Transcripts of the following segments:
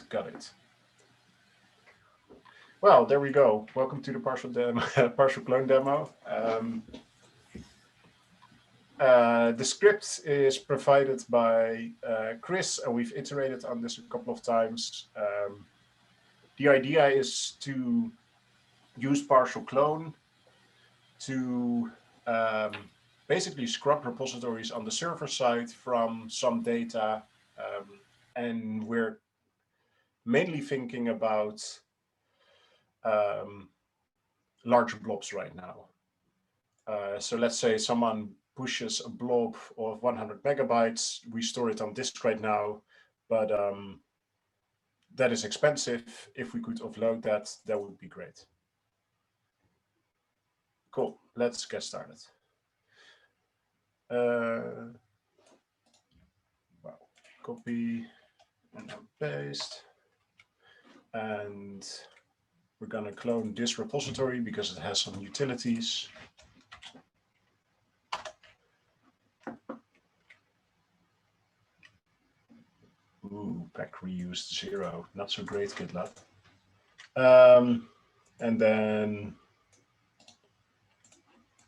got it. Well, there we go. Welcome to the partial demo, partial clone demo. The script is provided by Chris, and we've iterated on this a couple of times. The idea is to use partial clone to basically scrub repositories on the server side from some data, and we're mainly thinking about larger blobs right now. So let's say someone pushes a blob of 100 megabytes. We store it on disk right now, but that is expensive. If we could offload that, that would be great. Cool, let's get started. Well, copy and then paste. And we're going to clone this repository because it has some utilities. Ooh, pack reused 0, not so great, GitLab. And then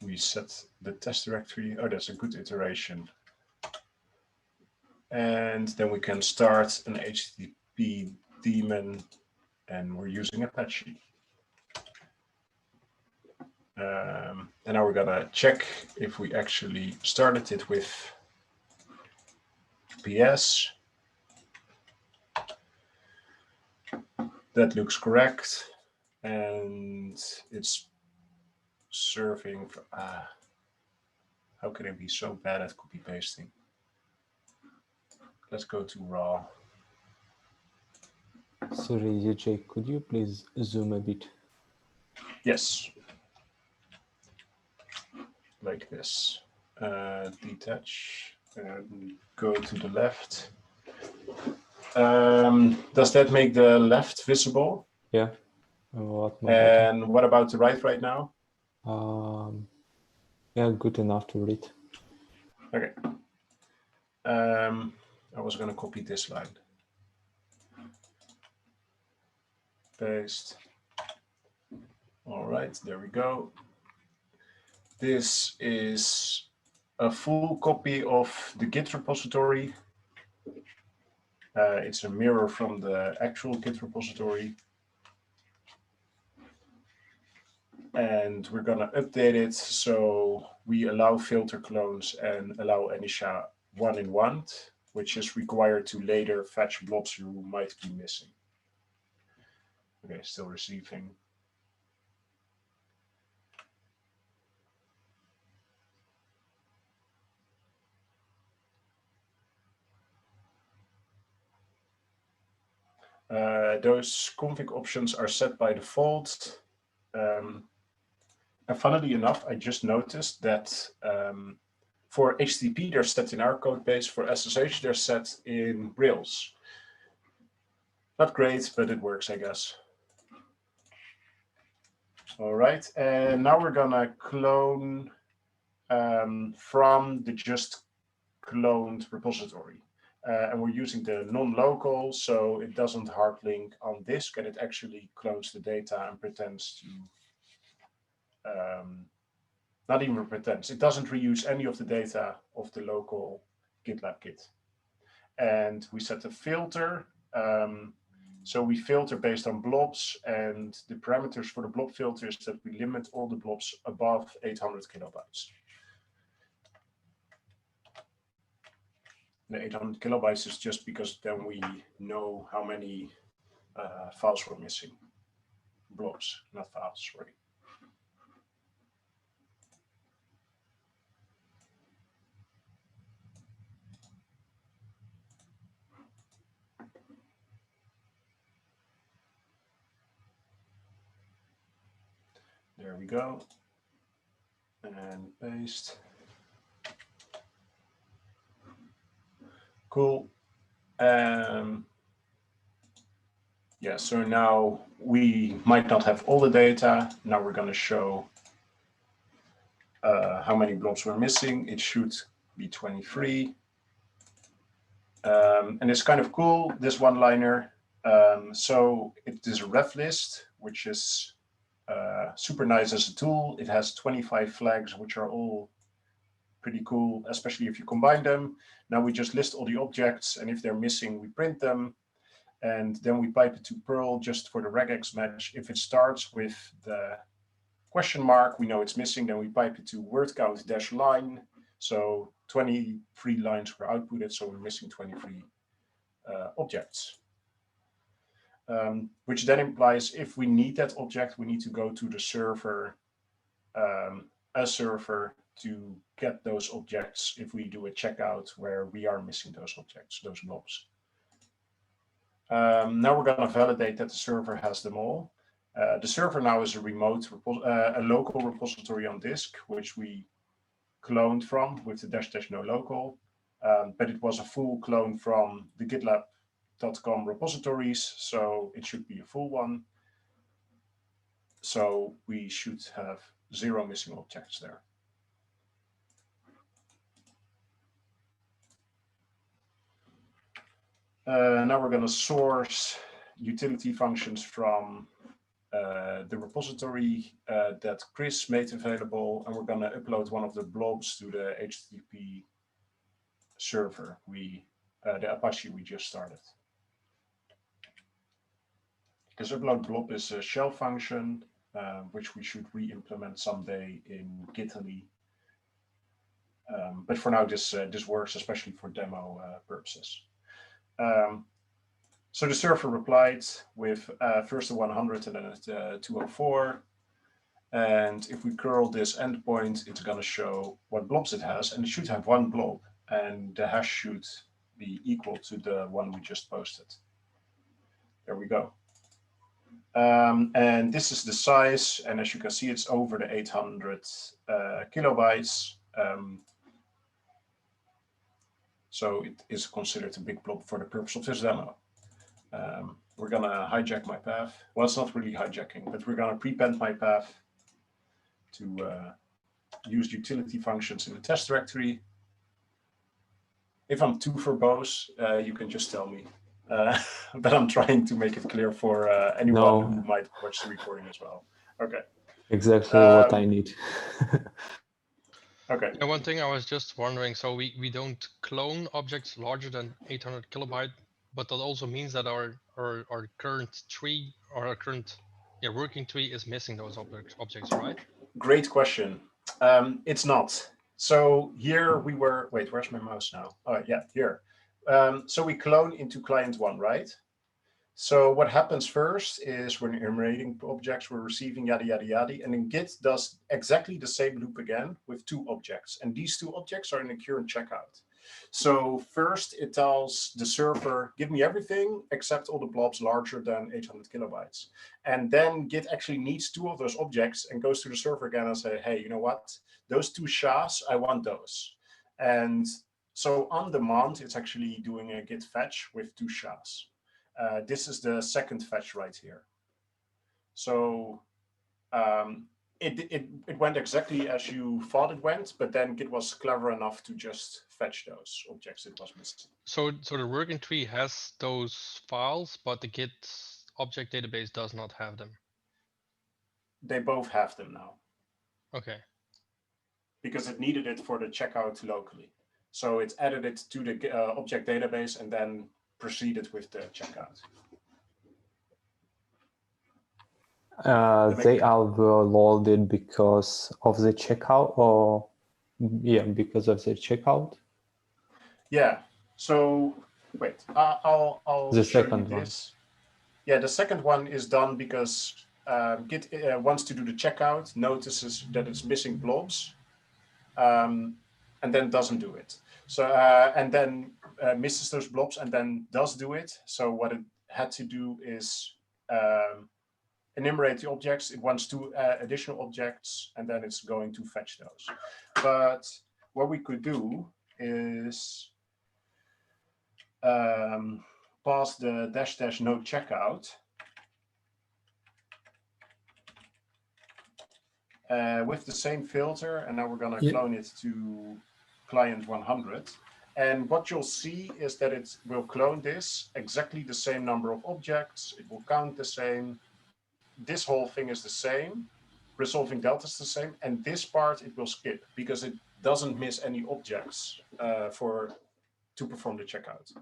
we set the test directory. Oh, that's a good iteration. And then we can start an HTTP daemon, and we're using Apache. And now we're gonna check if we actually started it with PS. That looks correct, and it's serving. How can I be so bad at copy pasting? Let's go to raw. Sorry, JJ, could you please zoom a bit? Yes. Like this. Detach and go to the left. Does that make the left visible? Yeah. And what about the right now? Yeah, good enough to read. Okay. I was going to copy this line. Paste. All right, there we go. This is a full copy of the Git repository. It's a mirror from the actual Git repository. And we're going to update it so we allow filter clones and allow Anisha 1-in-1, which is required to later fetch blobs you might be missing. Okay, still receiving. Those config options are set by default. And funnily enough, I just noticed that for HTTP, they're set in our code base. For SSH, they're set in Rails. Not great, but it works, I guess. All right, and now we're gonna clone from the just cloned repository. And we're using the non-local, so it doesn't hard link on disk, and it actually clones the data and pretends to, not even pretends, it doesn't reuse any of the data of the local GitLab kit. And we set a filter. So we filter based on blobs, and the parameters for the blob filter is that we limit all the blobs above 800 kilobytes. The 800 kilobytes is just because then we know how many files we're missing. Blobs, not files, sorry. There we go. And paste. Cool. Yeah, so now we might not have all the data. Now we're going to show how many blobs we're missing. It should be 23. And it's kind of cool, this one-liner. So it is a Reflist, which is super nice as a tool. It has 25 flags, which are all pretty cool, especially if you combine them. Now we just list all the objects, and if they're missing, we print them. And then we pipe it to Perl just for the regex match. If it starts with the question mark, we know it's missing. Then we pipe it to word count dash line. So 23 lines were outputted, so we're missing 23 objects. Which then implies if we need that object, we need to go to the server, a server, to get those objects if we do a checkout where we are missing those objects, those blobs. Now we're going to validate that the server has them all. The server now is a remote, a local repository on disk, which we cloned from with the -- no local, but it was a full clone from the GitLab.com repositories, so it should be a full one. So we should have 0 missing objects there. Now we're going to source utility functions from the repository that Chris made available, and we're going to upload one of the blobs to the HTTP server, the Apache we just started. This upload blob is a shell function, which we should re-implement someday in GitLab. But for now, this works, especially for demo purposes. So the server replied with first a 100 and then a 204. And if we curl this endpoint, it's going to show what blobs it has. And it should have 1 blob. And the hash should be equal to the one we just posted. There we go. And this is the size. And as you can see, it's over the 800 kilobytes. So it is considered a big blob for the purpose of this demo. We're going to hijack my path. Well, it's not really hijacking, but we're going to prepend my path to use utility functions in the test directory. If I'm too verbose, you can just tell me. But I'm trying to make it clear for anyone who might watch the recording as well. Okay. Exactly what I need. Okay. And one thing I was just wondering, so we don't clone objects larger than 800 kilobyte, but that also means that our current tree or our current working tree is missing those objects, right? Great question. It's not. So here we were, wait, where's my mouse now? Oh yeah, here. So we clone into client 1, right? So what happens first is we're enumerating objects, we're receiving yada, yada, yada, and then Git does exactly the same loop again with 2 objects. And these 2 objects are in the current checkout. So first it tells the server, give me everything except all the blobs larger than 800 kilobytes. And then Git actually needs 2 of those objects and goes to the server again and say, hey, you know what? Those 2 SHAs, I want those. And so on demand, it's actually doing a Git fetch with 2 SHAs. This is the second fetch right here. So it went exactly as you thought it went, but then Git was clever enough to just fetch those objects it was missing. So the working tree has those files, but the Git object database does not have them. They both have them now. Okay. Because it needed it for the checkout locally. So it's added it to the object database and then proceeded with the checkout. They were loaded because of the checkout, or because of the checkout? Yeah. So wait, I'll the show second you this. Yeah, the second one is done because Git wants to do the checkout, notices that it's missing blobs, and then doesn't do it. So and then misses those blobs and then does do it. So what it had to do is enumerate the objects. It wants 2 additional objects, and then it's going to fetch those. But what we could do is pass the -- no checkout with the same filter, and now we're going to clone it to client 100. And what you'll see is that it will clone this exactly the same number of objects. It will count the same. This whole thing is the same. Resolving delta is the same. And this part it will skip because it doesn't miss any objects to perform the checkout.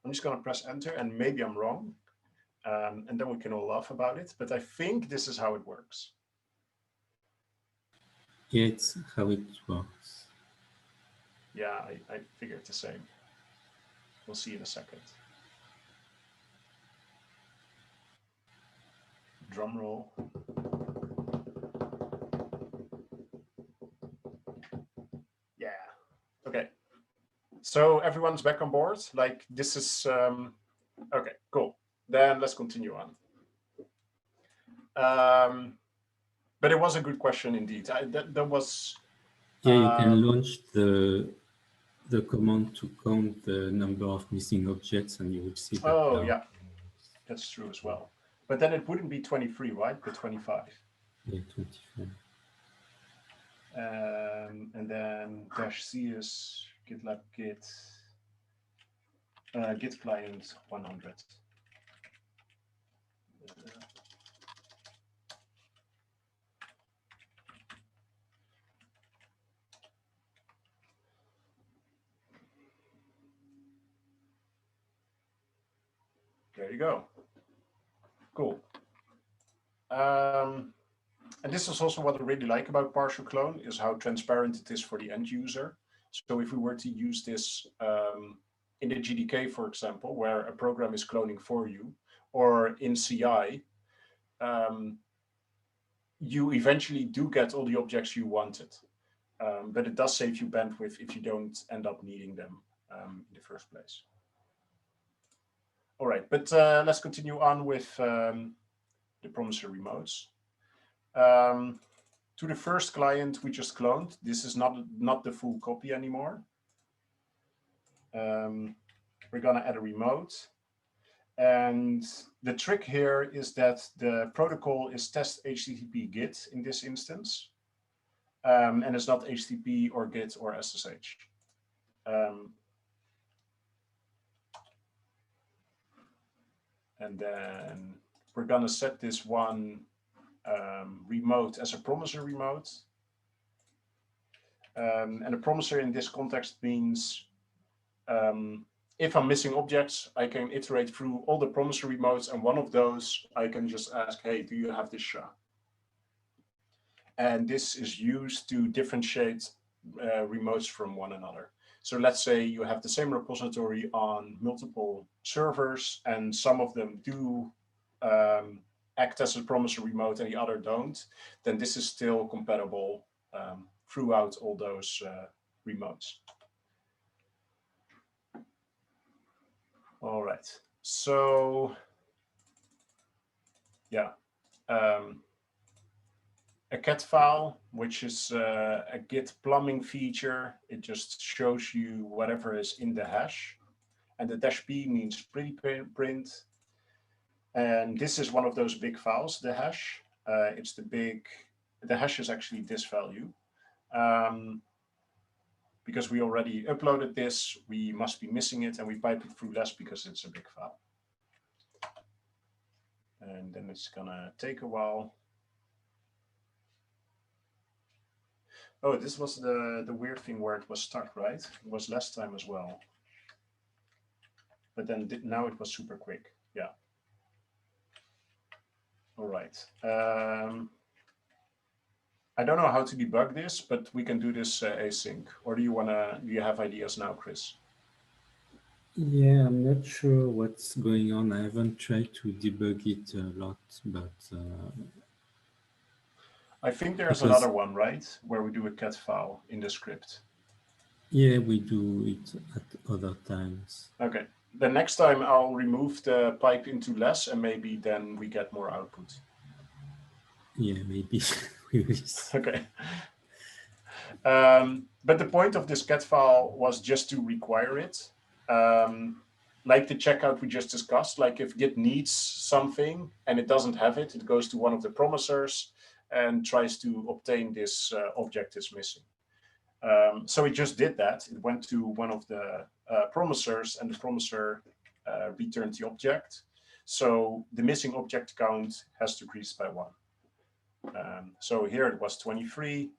I'm just going to press enter, and maybe I'm wrong. And then we can all laugh about it. But I think this is how it works. Yeah, it's how it works. Yeah, I figured the same. We'll see in a second. Drum roll. Yeah. Okay. So everyone's back on board. Like this is okay. Cool. Then let's continue on. But it was a good question indeed. That was. Yeah, you can launch the command to count the number of missing objects, and you will see that. Oh yeah, that's true as well. But then it wouldn't be 23, right? But 25. Yeah, 25. And then -c is GitLab Git Git client 100. There you go. Cool. And this is also what I really like about partial clone, is how transparent it is for the end user. So if we were to use this in the GDK, for example, where a program is cloning for you, or in CI, you eventually do get all the objects you wanted. But it does save you bandwidth if you don't end up needing them in the first place. All right, but let's continue on with the Promissor remotes. To the first client we just cloned, this is not the full copy anymore. We're gonna add a remote. And the trick here is that the protocol is test HTTP Git in this instance. And it's not HTTP or Git or SSH. And then we're gonna set this one remote as a Promissor remote. And a Promissor in this context means if I'm missing objects, I can iterate through all the Promissor remotes, and one of those I can just ask, hey, do you have this SHA? And this is used to differentiate remotes from one another. So let's say you have the same repository on multiple servers, and some of them do act as a Promissor remote and the other don't, then this is still compatible throughout all those remotes. All right, so yeah, a cat file, which is a Git plumbing feature. It just shows you whatever is in the hash, and the -p means preprint. And this is one of those big files, the hash. The hash is actually this value. Because we already uploaded this, we must be missing it, and we pipe it through less because it's a big file. And then it's gonna take a while. Oh, this was the weird thing where it was stuck, right? It was last time as well. But then now it was super quick, yeah. All right. I don't know how to debug this, but we can do this async. Or do you have ideas now, Chris? Yeah, I'm not sure what's going on. I haven't tried to debug it a lot, but I think there's another one, right? Where we do a cat file in the script. Yeah, we do it at other times. Okay. The next time I'll remove the pipe into less, and maybe then we get more output. Yeah, maybe we will see. Okay. But the point of this cat file was just to require it. Like the checkout we just discussed, like if Git needs something and it doesn't have it, it goes to one of the Promissors and tries to obtain this object is missing. So it just did that. It went to one of the promissors, and the promissor returned the object. So the missing object count has decreased by 1. So here it was 23.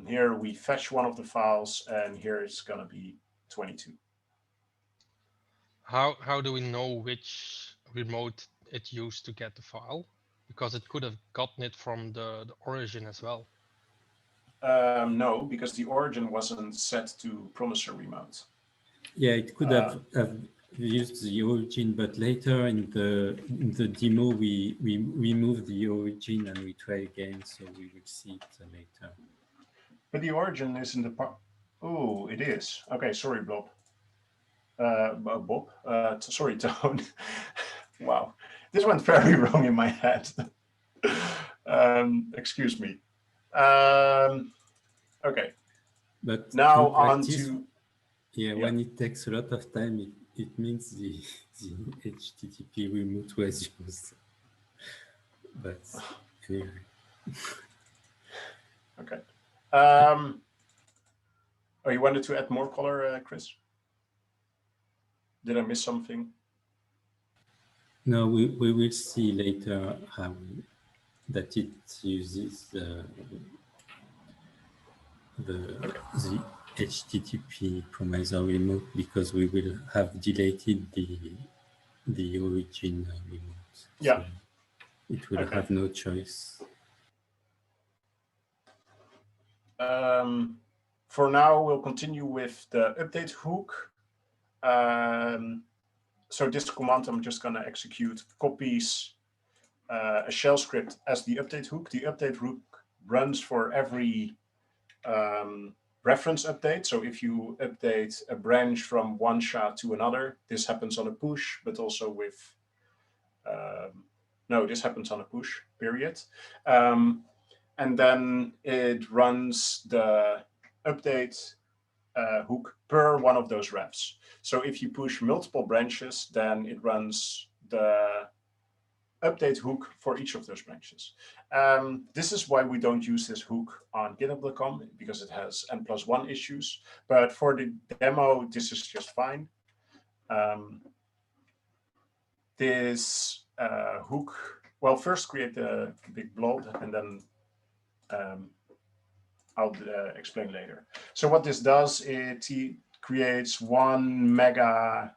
Here we fetch one of the files, and here it's going to be 22. How do we know which remote it used to get the file? Because it could have gotten it from the origin as well. No, because the origin wasn't set to Promissor remote. Yeah, it could have used the origin, but later in the demo we remove the origin and we try again, so we will see it later. But the origin is in the part. Oh, it is. Okay, sorry, Blob. Sorry, Tone. Wow, this went very wrong in my head. Excuse me. Okay. But now in on practice, to yeah, when it takes a lot of time, it means the HTTP remote was used. But anyway. Okay. Oh, you wanted to add more color, Chris? Did I miss something? No, we will see later how that it uses the HTTP Promissor remote, because we will have deleted the origin remote. Yeah. So it will have no choice. For now, we'll continue with the update hook. So this command I'm just going to execute copies a shell script as the update hook. The update hook runs for every reference update. So if you update a branch from one SHA to another, this happens on a push, but also with, no, this happens on a push, period. And then it runs the update hook per one of those refs. So if you push multiple branches, then it runs the update hook for each of those branches. This is why we don't use this hook on GitLab.com, because it has n+1 issues. But for the demo, this is just fine. This hook, well, first create a big blob, and then I'll explain later. So what this does, it creates 1 megabyte.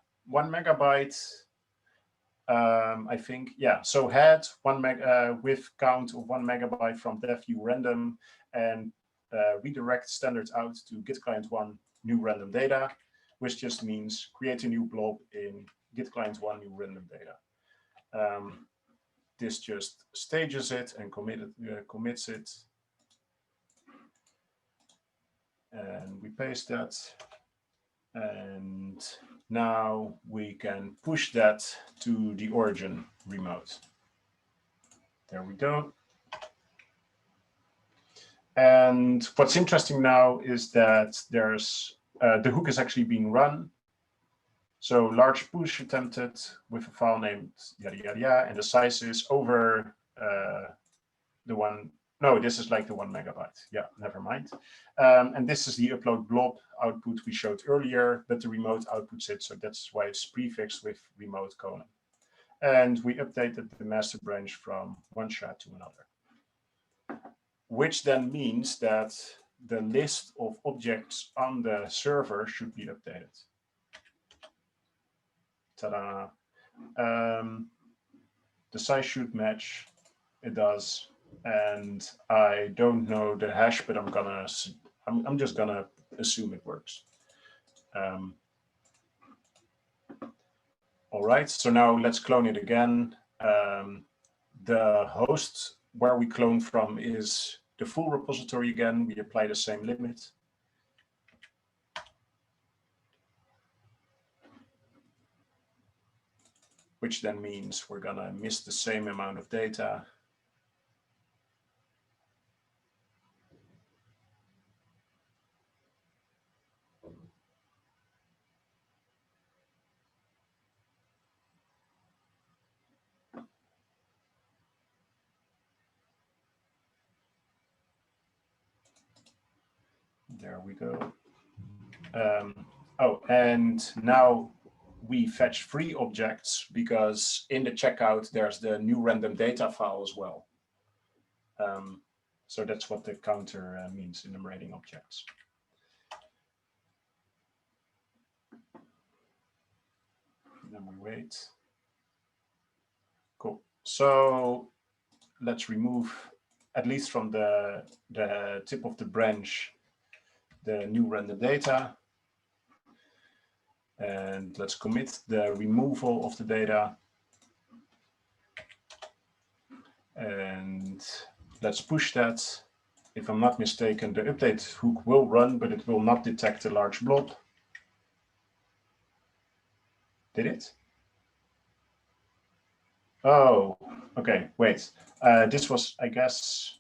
I think, yeah. So head 1 meg with count of 1 megabyte from dev view random, and redirect standards out to git client 1 new random data, which just means create a new blob in git client 1 new random data. This just stages it and commits it. And we paste that. And now we can push that to the origin remote. There we go. And what's interesting now is that there's the hook is actually being run. So large push attempted with a file named yada yada yada, and the size is over the one. No, this is like the 1 megabyte. Yeah, never mind. And this is the upload blob output we showed earlier, but the remote outputs it. So that's why it's prefixed with remote colon. And we updated the master branch from one SHA to another, which then means that the list of objects on the server should be updated. Ta-da. The size should match. It does. And I don't know the hash, but I'm just gonna assume it works. All right, so now let's clone it again. The host where we clone from is the full repository again. We apply the same limit. Which then means we're gonna miss the same amount of data. There we go. Oh, and now we fetch free objects because in the checkout, there's the new random data file as well. So that's what the counter means, enumerating objects. Then we wait. Cool. So let's remove, at least from the tip of the branch, the new random data. And let's commit the removal of the data. And let's push that. If I'm not mistaken, the update hook will run, but it will not detect a large blob. Did it? Oh, okay, wait. This was, I guess.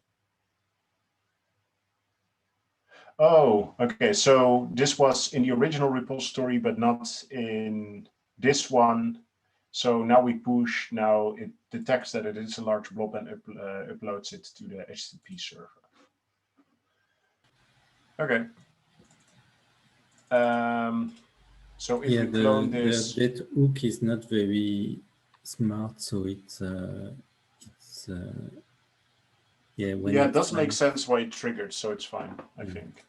Oh, okay. So this was in the original repository, but not in this one. So now we push, now it detects that it is a large blob and uploads it to the HTTP server. Okay. So if we clone this, the update hook is not very smart, so it's yeah. Yeah, it does make sense why it triggered, so it's fine, I think.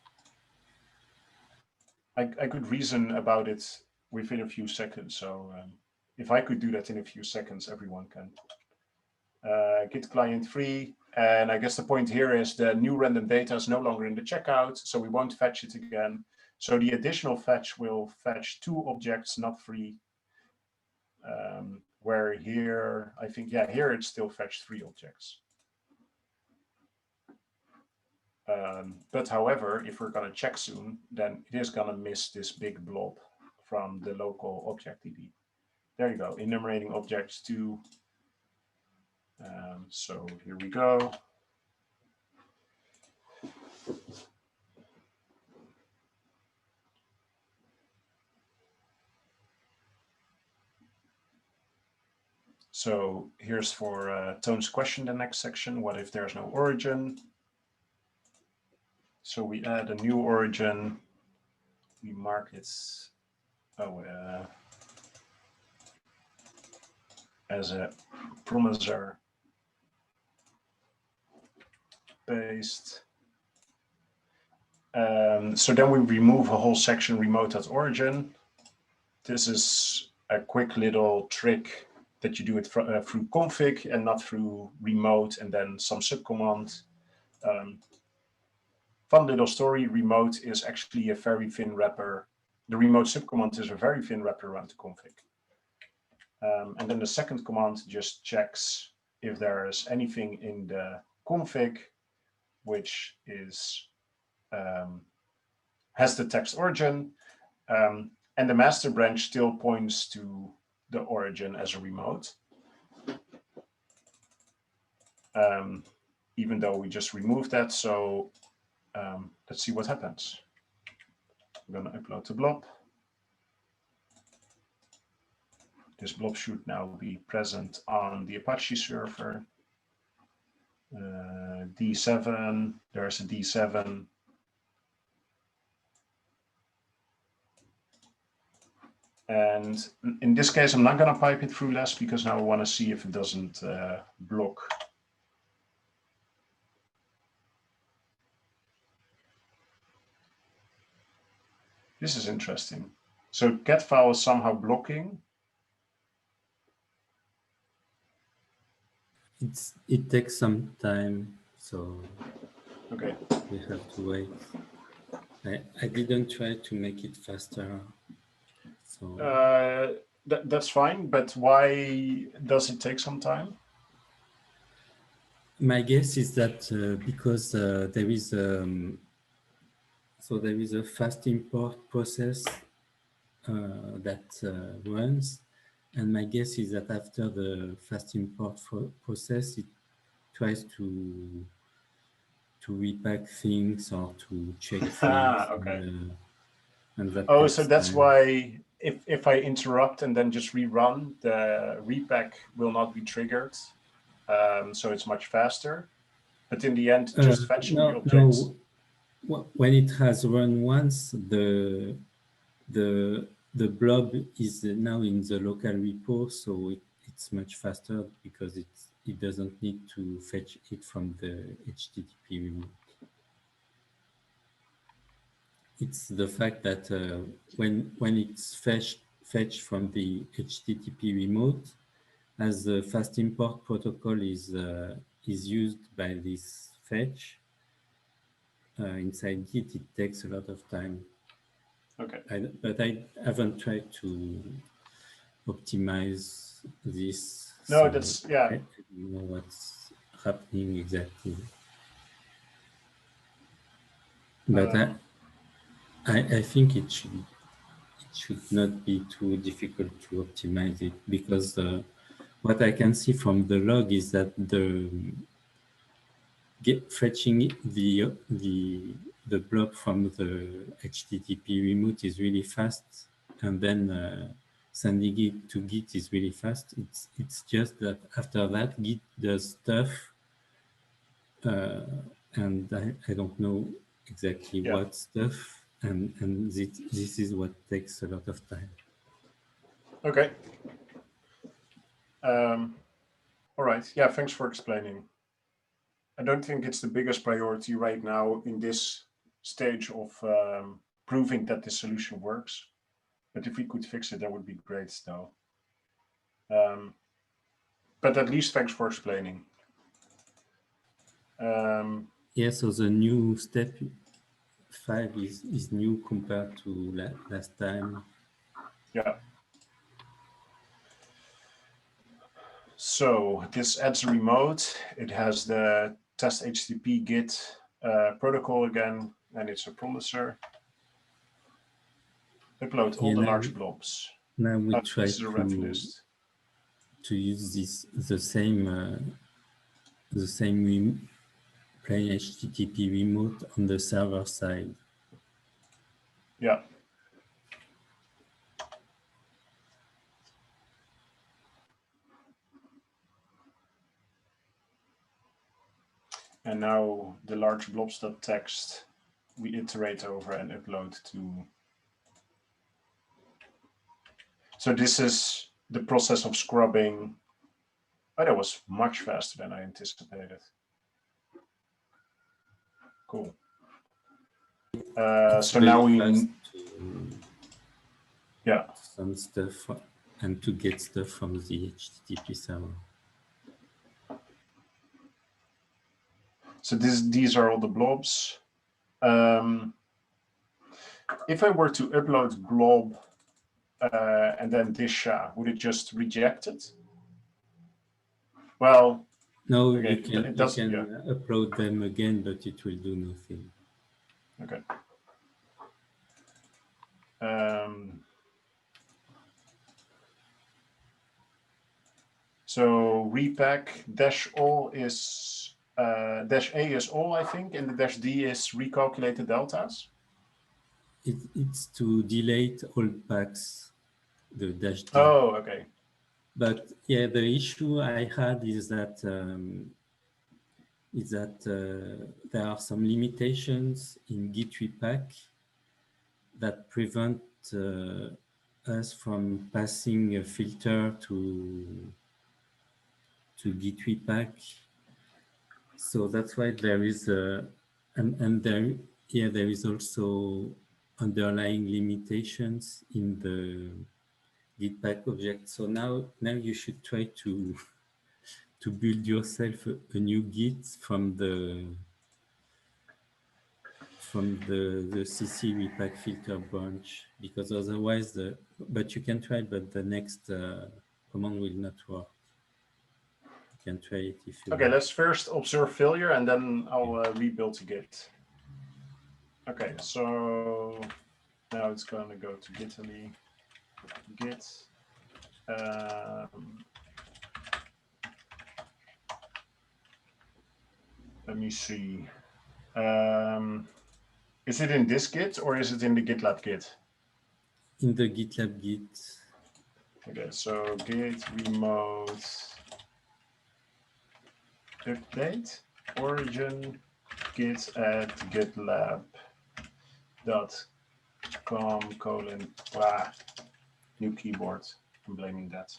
I could reason about it within a few seconds. So if I could do that in a few seconds, everyone can. Git client free. And I guess the point here is the new random data is no longer in the checkout, so we won't fetch it again. So the additional fetch will fetch 2 objects, not 3. Where here, I think, yeah, here it still fetched 3 objects. But however, if we're going to check soon, then it is going to miss this big blob from the local object DB. There you go, enumerating objects 2. So here we go. So here's for Tone's question, the next section. What if there's no origin? So we add a new origin. We mark it as a Promissor based. So then we remove a whole section remote at origin. This is a quick little trick that you do it through config and not through remote and then some subcommand. Fun little story, remote is actually a very thin wrapper. The remote subcommand is a very thin wrapper around the config. And then the second command just checks if there's anything in the config which is has the text origin, and the master branch still points to the origin as a remote, even though we just removed that. So let's see what happens. I'm going to upload the blob. This blob should now be present on the Apache server. D7, there's a D7. And in this case, I'm not going to pipe it through less because now I want to see if it doesn't block. This is interesting. So get file is somehow blocking. It takes some time, so okay, we have to wait. I didn't try to make it faster. So that's fine, but why does it take some time? My guess is that because there is a fast import process that runs, and my guess is that after the fast import process, it tries to repack things or to check things. Okay. And that so that's why if I interrupt and then just rerun, the repack will not be triggered. So it's much faster. But in the end, just fetching the objects. when it has run once, the blob is now in the local repo, so it's much faster because it doesn't need to fetch it from the HTTP remote. It's the fact that when it's fetched from the HTTP remote, as the fast import protocol is used by this fetch inside Git, it takes a lot of time. Okay. But I haven't tried to optimize this. No, so that's, yeah. I don't know what's happening exactly. But I think it should not be too difficult to optimize it, because what I can see from the log is that the fetching the blob from the HTTP remote is really fast, and then sending it to Git is really fast. It's just that after that Git does stuff, and I don't know exactly what stuff, and this is what takes a lot of time. Okay. All right. Yeah, thanks for explaining. I don't think it's the biggest priority right now in this stage of proving that this solution works. But if we could fix it, that would be great, though. But at least thanks for explaining. Yeah, so the new step 5 is new compared to last time. Yeah. So this adds a remote. It has the test HTTP Git protocol again, and it's a Promissor. Upload all the large blobs. Now we try this is a Reflist. to use the same plain HTTP remote on the server side. Yeah. And now the large blobs.txt we iterate over and upload to. So this is the process of scrubbing. Oh, that was much faster than I anticipated. Cool. So now we, some stuff and to get stuff from the HTTP server. So these are all the blobs. If I were to upload blob and then this SHA, would it just reject it? Well, no, okay, you can upload them again, but it will do nothing. Okay. So repack -all is -a is all, I think, and the -d is recalculate the deltas. It's to delete all packs, the -d. Oh, okay. But yeah, the issue I had is that there are some limitations in Git Repack that prevent us from passing a filter to Git Repack. So that's why there is there is also underlying limitations in the Git pack object. So now you should try to build yourself a new Git from the CC Repack filter branch, because otherwise but you can try, but the next command will not work. You can try it if you want. Let's first observe failure and then I'll rebuild the Git. Okay, so now it's going to go to Gitly, Git. Let me see. Is it in this Git or is it in the GitLab Git? In the GitLab Git. Okay, so Git Remote update origin git add gitlab.com : new keyboard. I'm blaming that.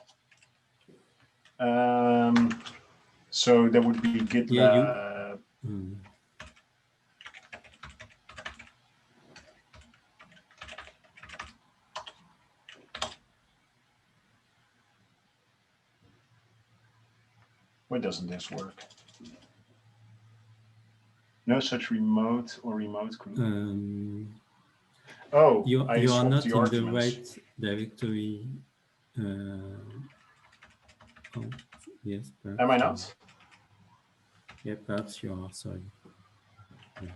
So that would be GitLab. Yeah, Why doesn't this work? No such remote or remote group. Oh, you I are swapped not the in the arguments. right directory. Oh, yes, perhaps. Am I not? Yeah, perhaps you are. Sorry. Yeah.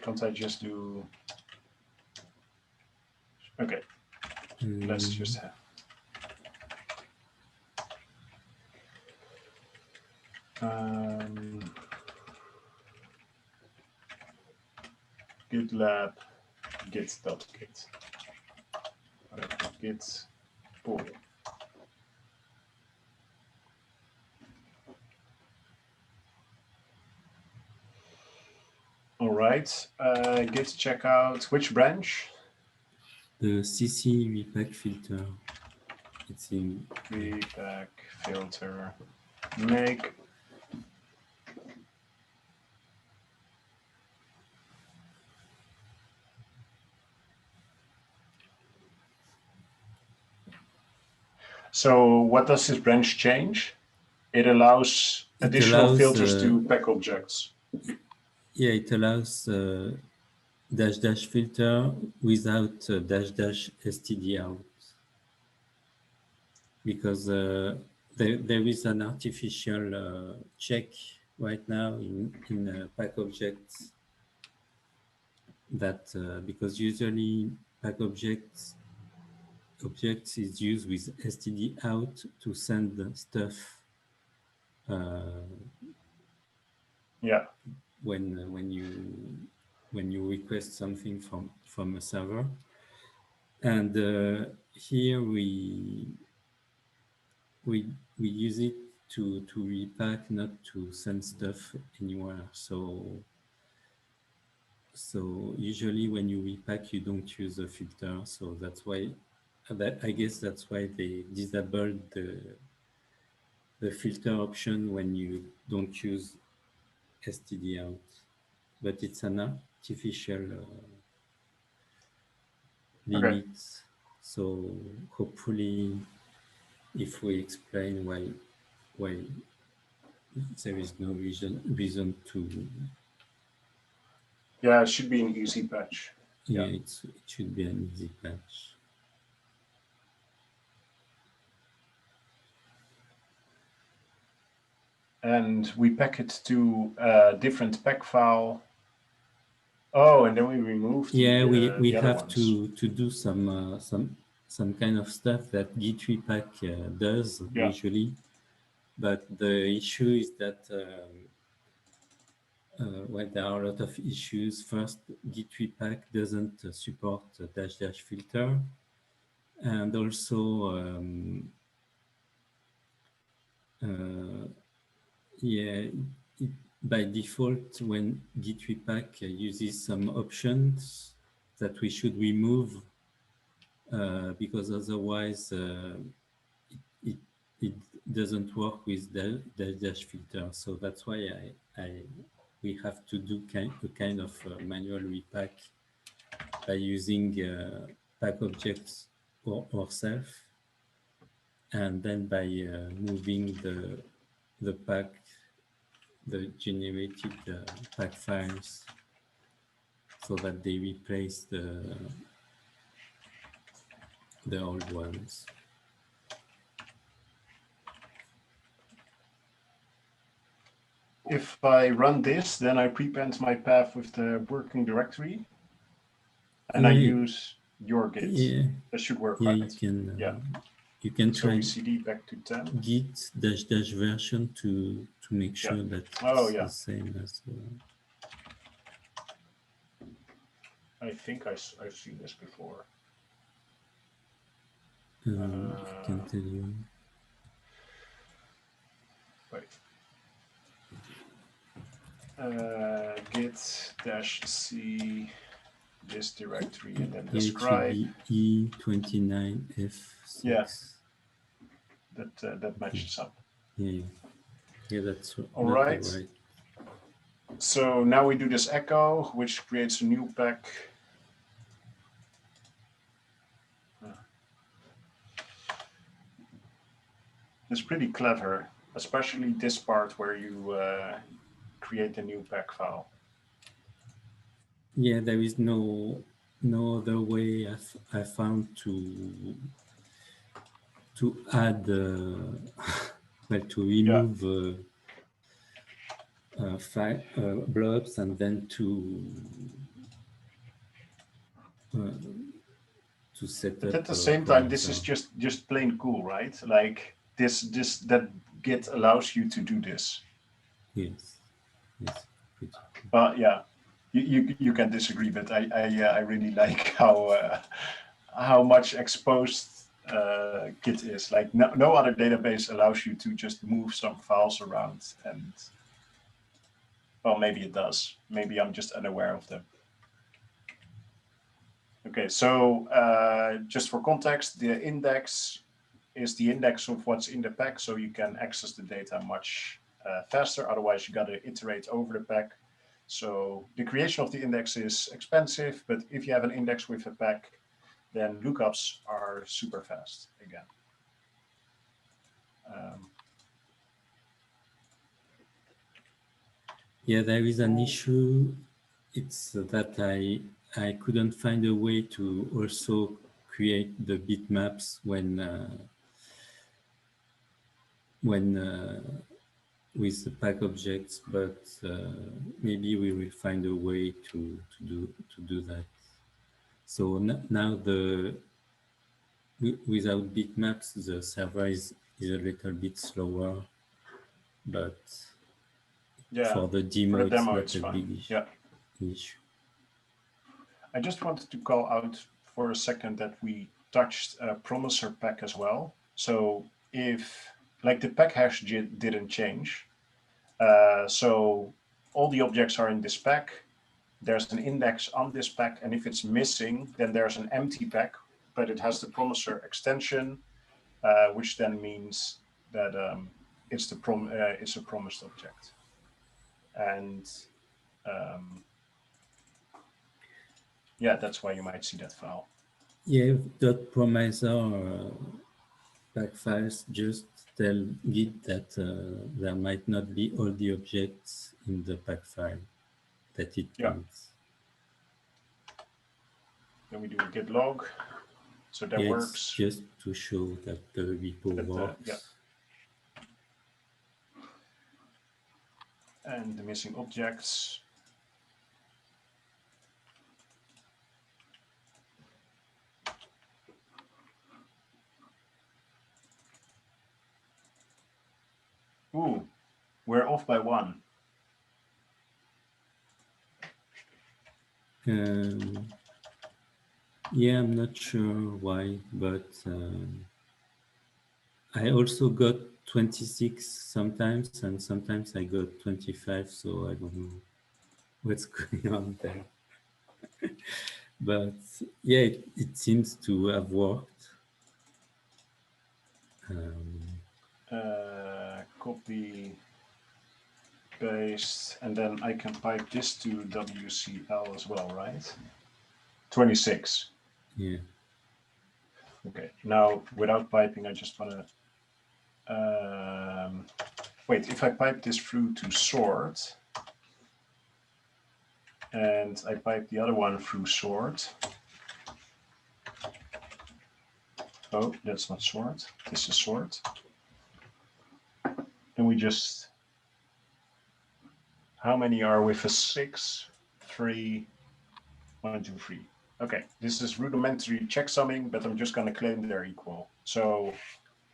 Can't I just do? Okay, let's just have. GitLab git.git. Git pull. All right, git checkout. Which branch? The CC Repack filter. It's in Repack filter. Make. So what does this branch change? It allows additional filters to pack objects. Yeah, it allows dash filter without dash std out, because there is an artificial check right now in pack objects that because usually pack objects is used with std out to send stuff Yeah. when you request something from a server, and here we use it to repack, not to send stuff anywhere. So usually when you repack, you don't use a filter. So that's why I guess that's why they disabled the filter option when you don't use std out. But it's an artificial limit. Okay. So hopefully, if we explain why there is no reason to. Yeah, it should be an easy patch. Yeah, it should be an easy patch. And we pack it to a different pack file. Oh, and then we remove Yeah, we the other have ones. to do some kind of stuff that Git Repack does usually, but the issue is that well, there are a lot of issues. First, Git Repack doesn't support dash filter, and also yeah, by default, when Git Repack uses some options that we should remove because otherwise it doesn't work with the dash filter. So that's why we have to do a kind of manual repack by using pack objects ourselves, and then by moving the pack, the generated pack files, so that they replace the old ones. If I run this, then I prepend my path with the working directory, and I use your Git. Yeah, that should work, yeah, right? you can So try we cd back to 10. Git dash version to make sure that it's the same as. I think I've seen this before. I can tell you. Wait. Git-c this directory and then Here it should describe. be E29F6. Yeah, that matches up. Yeah, yeah, that's All not right. So now we do this echo, which creates a new pack. It's pretty clever, especially this part where you create a new pack file. Yeah, there is no other way I found to add well, to remove blobs and then to set But up. at the same time, this is Promissor. just plain cool, right? Like that Git allows you to do this. Yes, yes. Pretty cool. But yeah, you can disagree, but I really like how much exposed Git is. Like no other database allows you to just move some files around, and well, maybe it does. Maybe I'm just unaware of them. Okay, so just for context, the index is the index of what's in the pack, so you can access the data much faster. Otherwise, you got to iterate over the pack. So the creation of the index is expensive, but if you have an index with a pack, then lookups are super fast again. Yeah, there is an issue. It's that I couldn't find a way to also create the bitmaps when with the pack objects, but maybe we will find a way to do that. So now without bitmaps, the server is a little bit slower, but Yeah, for the demo, for the demo it's it's not a fine. big issue. I just wanted to call out for a second that we touched Promissor pack as well. So if like the pack hash didn't change, so all the objects are in this pack. There's an index on this pack, and if it's missing, then there's an empty pack, but it has the Promissor extension, which then means that it's a promised object. And yeah, that's why you might see that file. Yeah, .promissor pack files just tell Git that there might not be all the objects in the pack file that it needs. Then we do a git log, so that works. It's just to show that the repo works. And the missing objects. Ooh, we're off by one. Yeah, I'm not sure why, but I also got 26 sometimes, and sometimes I got 25, so I don't know what's going on there. But yeah, it seems to have worked. Copy, paste, and then I can pipe this to WCL as well, right? 26. Yeah. Okay, now without piping, I just want to wait, if I pipe this through to sort, and I pipe the other one through sort. Oh, that's not sort, this is sort. And we just, how many are with a 6, 3, 1, 2, 3. Okay, this is rudimentary checksumming, but I'm just going to claim they're equal. So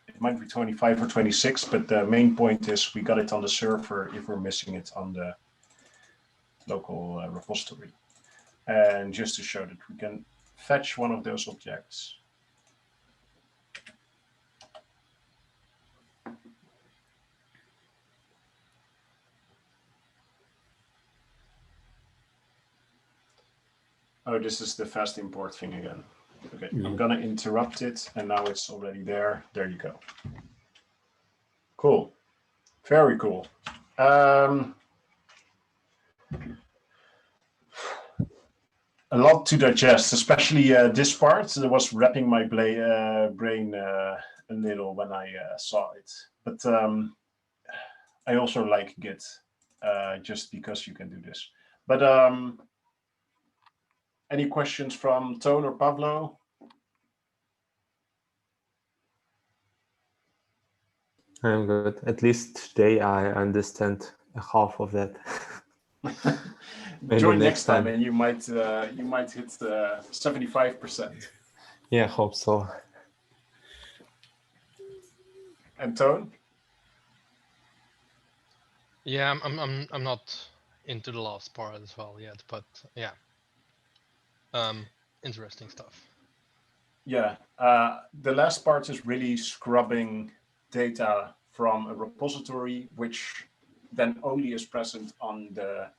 it might be 25 or 26, but the main point is we got it on the server if we're missing it on the local repository. And just to show that we can fetch one of those objects. Oh, this is the fast import thing again. Okay, Yeah. I'm gonna interrupt it, and now it's already there. There you go. Cool, very cool. A lot to digest, especially this part. It was wrapping my brain a little when I saw it. But I also like Git, just because you can do this. But any questions from Tone or Pablo? I'm good. At least today I understand half of that. Maybe Join next time and you might hit 75%. Yeah, hope so. And Tone? Yeah, I'm not into the last part as well yet, but yeah, interesting stuff. Yeah, the last part is really scrubbing data from a repository, which then only is present on the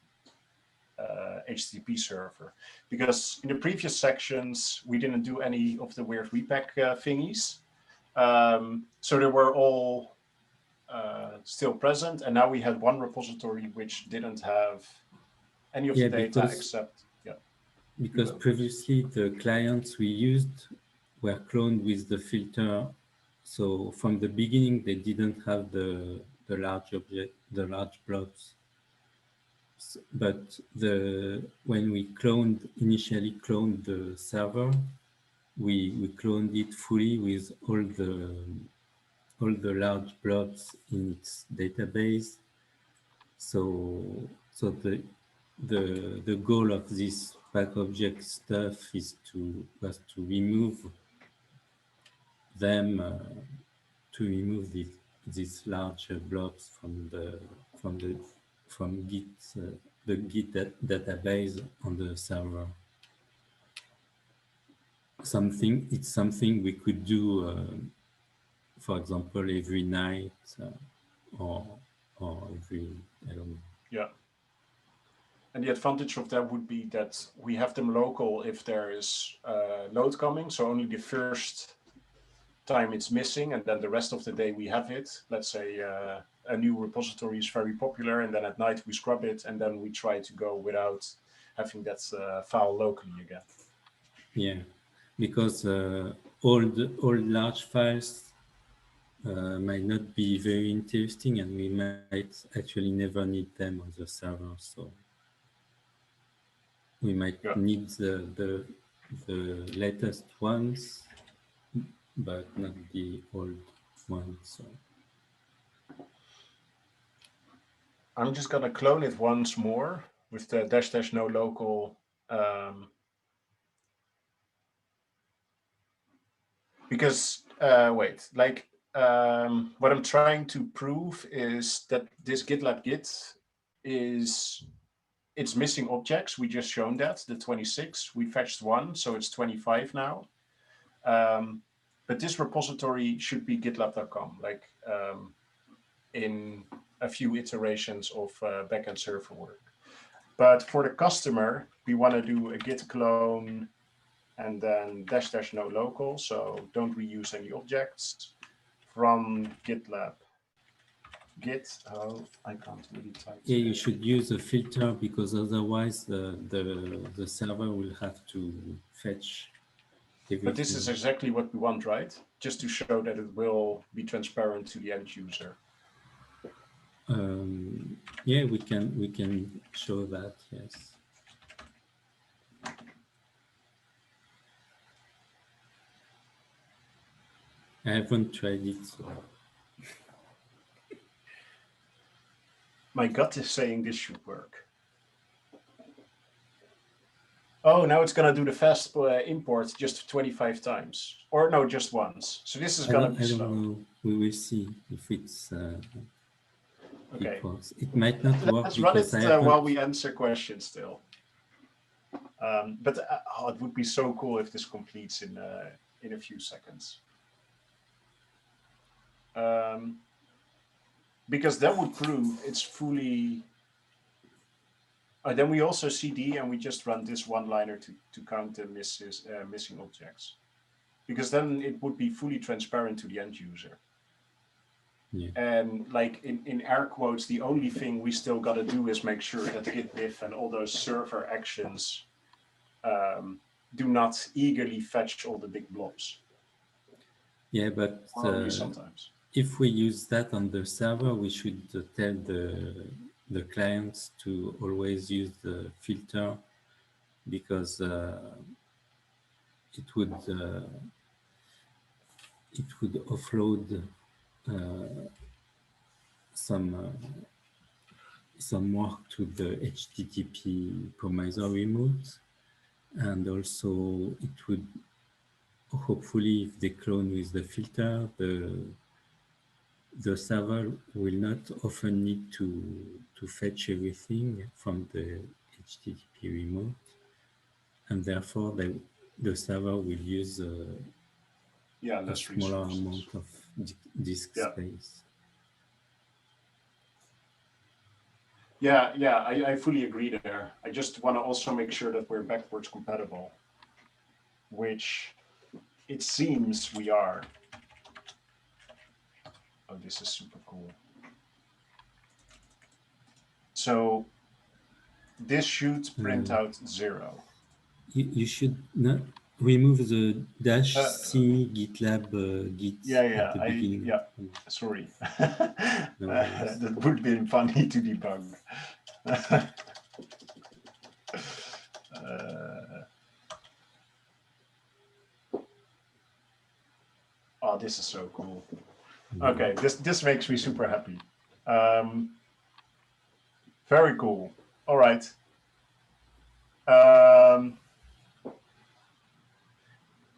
HTTP server. Because in the previous sections, we didn't do any of the weird repack thingies. So they were all still present. And now we had one repository which didn't have any of the data except, because previously the clients we used were cloned with the filter. So from the beginning, they didn't have the large object, the large blobs. But when we initially cloned the server, we cloned it fully with all the large blobs in its database. So the goal of this pack object stuff was to remove them, to remove these large blobs from Git, the Git database on the server. It's something we could do, for example, every night or every, I don't know. Yeah. And the advantage of that would be that we have them local if there is load coming. So only the first time it's missing, and then the rest of the day we have it. Let's say a new repository is very popular, and then at night we scrub it, and then we try to go without having that file locally again. Yeah, because all large files might not be very interesting, and we might actually never need them on the server. So we might need the latest ones, but not the old ones. So I'm just gonna clone it once more with the -- no local. Because wait, like what I'm trying to prove is that this GitLab Git it's missing objects. We just shown that, the 26. We fetched one, so it's 25 now. But this repository should be gitlab.com, like in a few iterations of backend server work. But for the customer, we want to do a git clone and then -- no local, so don't reuse any objects from GitLab. Git, oh, I can't really type. Yeah, you should use a filter, because otherwise the server will have to fetch everything. But this is exactly what we want, right? Just to show that it will be transparent to the end user. Yeah, we can show that, yes. I haven't tried it, so. My gut is saying this should work. Oh, now it's gonna do the fast import just 25 times, or no, just once. So this is gonna be slow. I don't know. We will see if it's. Okay. It might not work. Let's run it while we answer questions still. But it would be so cool if this completes in a few seconds. Because that would prove it's fully Then we also CD and we just run this one-liner to count the missing objects. Because then it would be fully transparent to the end user. Yeah. And like in air quotes, the only thing we still got to do is make sure that git diff and all those server actions do not eagerly fetch all the big blobs. Yeah, but Only sometimes. If we use that on the server, we should tell the clients to always use the filter, because it would offload some work to the HTTP Promissor remote, and also it would hopefully, if they clone with the filter, the server will not often need to fetch everything from the HTTP remote, and therefore the server will use a smaller amount of disk space. Yeah, I fully agree there. I just want to also make sure that we're backwards compatible, which it seems we are. Oh, this is super cool. So this should print out 0. You should not remove the -c GitLab Git at the beginning. Sorry. No That would be funny to debug. Oh, this is so cool. Okay, this makes me super happy. Very cool. All right.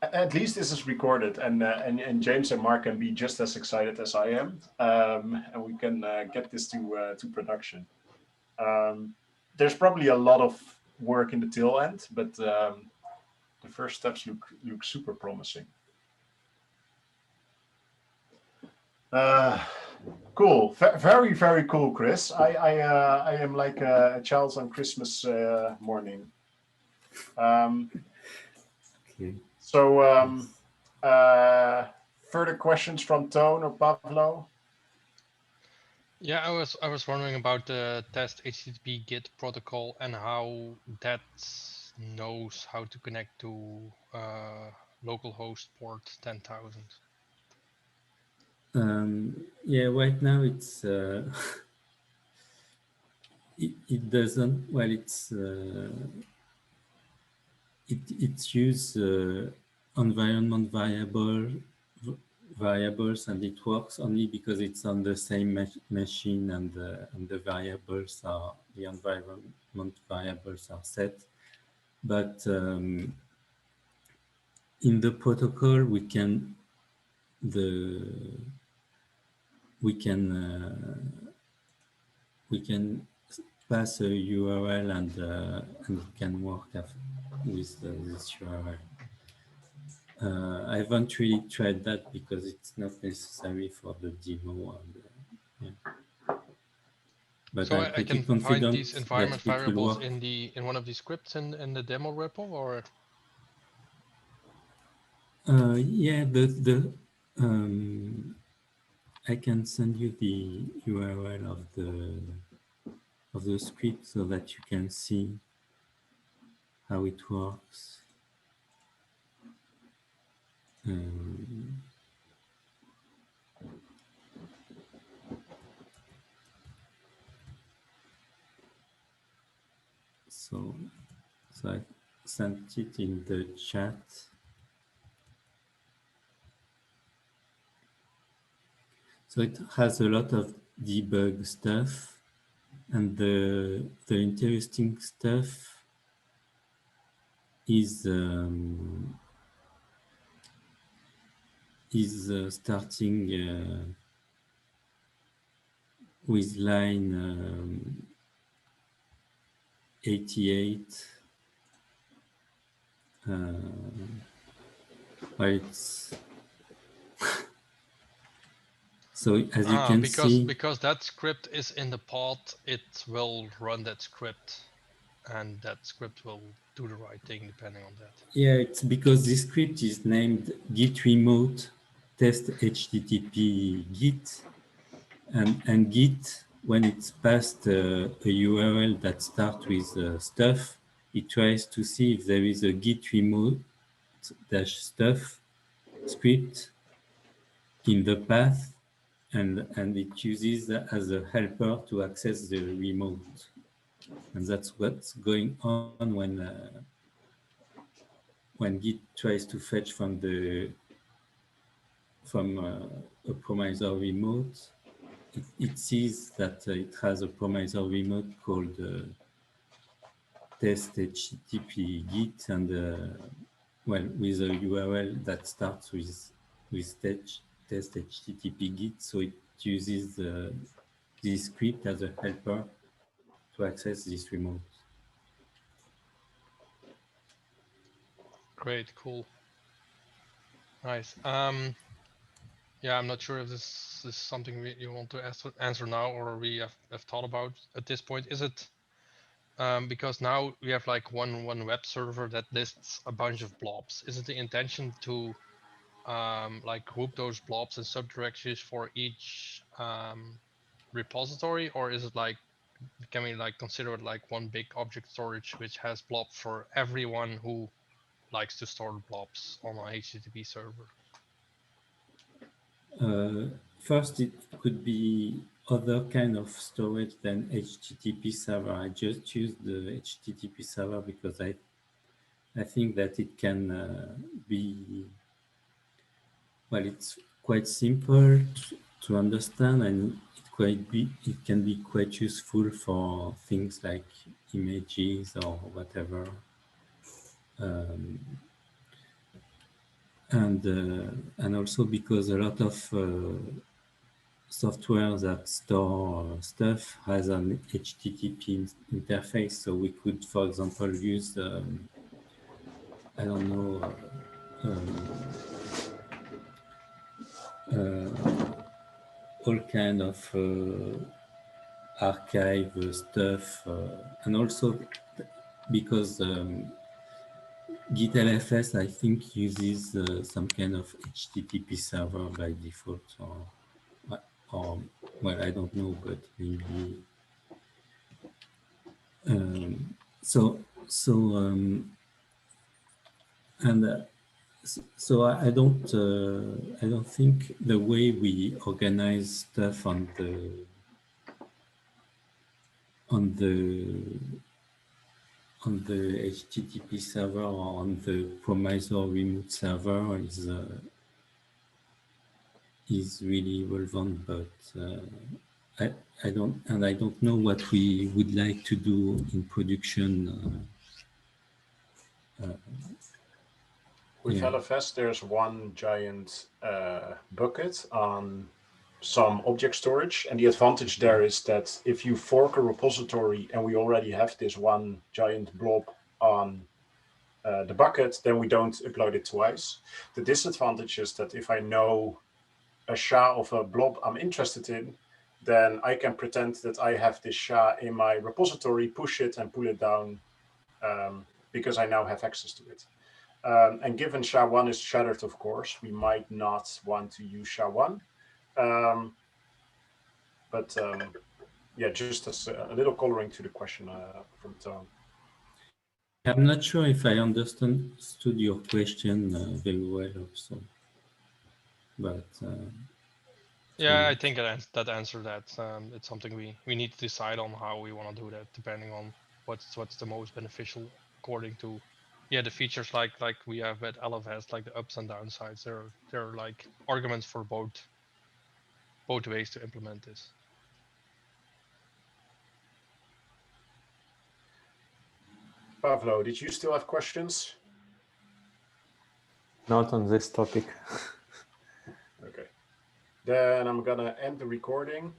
At least this is recorded, and James and Mark can be just as excited as I am, and we can get this to production. There's probably a lot of work in the tail end, but the first steps look super promising. Cool, very, very cool, Chris. I am like a child on Christmas morning. Okay. So further questions from Tone or Pablo? Yeah, I was wondering about the test HTTP Git protocol and how that knows how to connect to localhost port 10,000. Yeah, right now it's it doesn't. Well, it's use environment variables, and it works only because it's on the same machine, and the variables are the environment variables are set. But in the protocol, we can pass a URL, and we can work with this URL. I haven't really tried that because it's not necessary for the demo. And, yeah. But So I'm I can pretty find confident these environment variables in in one of these scripts in the demo repo, or? Yeah, I can send you the URL of the script so that you can see how it works. So I sent it in the chat. So it has a lot of debug stuff, and the interesting stuff is starting with line 88. Well, it's so as you can see, because that script is in the pod, it will run that script. and that script will do the right thing depending on that. Yeah, it's because this script is named Git Remote test HTTP Git, and Git, when it's passed a URL that starts with stuff, it tries to see if there is a Git Remote -stuff script in the path, and it uses that as a helper to access the remote. And that's what's going on when Git tries to fetch from a Promissor remote. It sees that it has a Promissor remote called test HTTP Git, and well, with a URL that starts with test HTTP Git, so it uses this script as a helper to access this remote. Great, cool. Nice. Yeah, I'm not sure if this is something you want to answer now or we have thought about at this point. Is it because now we have like one web server that lists a bunch of blobs? Is it the intention to like group those blobs and subdirectories for each repository, or is it like, can we like consider it like one big object storage which has blobs for everyone who likes to store blobs on an HTTP server? First, it could be other kind of storage than HTTP server. I just use the HTTP server because I think that it can be, well, it's quite simple to understand, and it can be quite useful for things like images or whatever. And also because a lot of software that store stuff has an HTTP interface, so we could, for example, use I don't know, all kind of archive stuff, and also because GitLFS, I think, uses some kind of HTTP server by default, or well, I don't know, but maybe. So I don't think the way we organize stuff on the HTTP server or on the Promissor remote server is really relevant, but I don't know what we would like to do in production. With Yeah. LFS, there's one giant bucket on some object storage, and the advantage there is that if you fork a repository and we already have this one giant blob on the bucket, then we don't upload it twice. The disadvantage is that if I know a SHA of a blob I'm interested in, then I can pretend that I have this SHA in my repository, push it and pull it down because I now have access to it. And given SHA-1 is shattered, of course, we might not want to use SHA-1. But yeah, just as a little coloring to the question from Tom. I'm not sure if I understood your question very well also, but Yeah, I think that answered that. It's something we need to decide on how we want to do that, depending on what's the most beneficial according to, yeah, the features like we have at LFS, like the ups and downsides. There are like arguments for both ways to implement this. Pavlo, did you still have questions? Not on this topic. Okay. Then I'm gonna end the recording.